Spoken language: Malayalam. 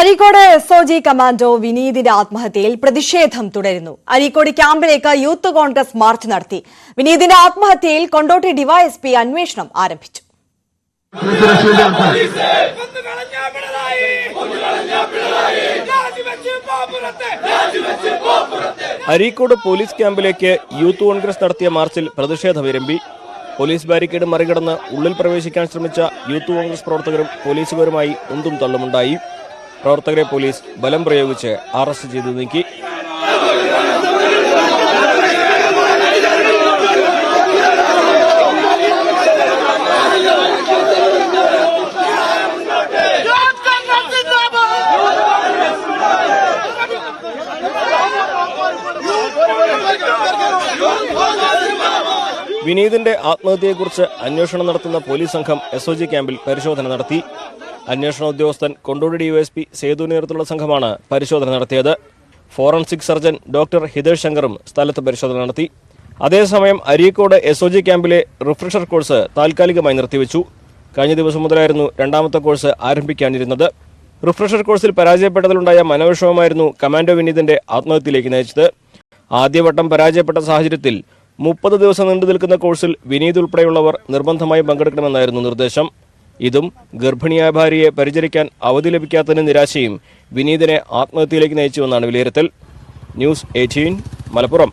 അരീക്കോട് എസ്ഒജി കമാൻഡോ വിനീതിന്റെ ആത്മഹത്യയിൽ പ്രതിഷേധം തുടരുന്നു. അരീക്കോട് ക്യാമ്പിലേക്ക് യൂത്ത് കോൺഗ്രസ് മാർച്ച് നടത്തി. വിനീതിന്റെ ആത്മഹത്യയിൽ കൊണ്ടോട്ടി ഡിവൈഎസ്പി അന്വേഷണം ആരംഭിച്ചു. അരീക്കോട് പോലീസ് ക്യാമ്പിലേക്ക് യൂത്ത് കോൺഗ്രസ് നടത്തിയ മാർച്ചിൽ പ്രതിഷേധമിരമ്പി. പോലീസ് ബാരിക്കേഡ് മറികടന്ന് ഉള്ളിൽ പ്രവേശിക്കാൻ ശ്രമിച്ച യൂത്ത് കോൺഗ്രസ് പ്രവർത്തകരും പോലീസുകാരുമായി ഉന്തും തള്ളുമുണ്ടായി. പ്രവർത്തകരെ പോലീസ് ബലം പ്രയോഗിച്ച് അറസ്റ്റ് ചെയ്തു നീക്കി. വിനീതിന്റെ ആത്മഹത്യയെക്കുറിച്ച് അന്വേഷണം നടത്തുന്ന പോലീസ് സംഘം എസ്ഒജി ക്യാമ്പിൽ പരിശോധന നടത്തി. അന്വേഷണ ഉദ്യോഗസ്ഥൻ കൊണ്ടോട്ടി ഡിവൈഎസ്പി സേതു നേതൃത്വത്തിലുള്ള സംഘമാണ് പരിശോധന നടത്തിയത്. ഫോറൻസിക് സർജൻ ഡോക്ടർ ഹിതേഷ് ശങ്കറും സ്ഥലത്ത് പരിശോധന നടത്തി. അതേസമയം അരീക്കോട് എസ്ഒജി ക്യാമ്പിലെ റിഫ്രഷർ കോഴ്സ് താൽക്കാലികമായി നിർത്തിവെച്ചു. കഴിഞ്ഞ ദിവസം മുതലായിരുന്നു രണ്ടാമത്തെ കോഴ്സ് ആരംഭിക്കാനിരുന്നത്. റിഫ്രഷർ കോഴ്സിൽ പരാജയപ്പെട്ടതിലുണ്ടായ മനോവിഷമമായിരുന്നു കമാൻഡോ വിനീതിന്റെ ആത്മഹത്യയിലേക്ക് നയിച്ചത്. ആദ്യവട്ടം പരാജയപ്പെട്ട സാഹചര്യത്തിൽ 30 ദിവസം നീണ്ടു നിൽക്കുന്ന കോഴ്സിൽ വിനീത് ഉൾപ്പെടെയുള്ളവർ നിർബന്ധമായി പങ്കെടുക്കണമെന്നായിരുന്നു നിർദ്ദേശം. ഇതും ഗർഭിണിയായ ഭാര്യയെ പരിചരിക്കാൻ അവധി ലഭിക്കാത്തതിന് നിരാശയും വിനീതിനെ ആത്മഹത്യയിലേക്ക് നയിച്ചുവെന്നാണ് വിലയിരുത്തൽ. ന്യൂസ് 18 മലപ്പുറം.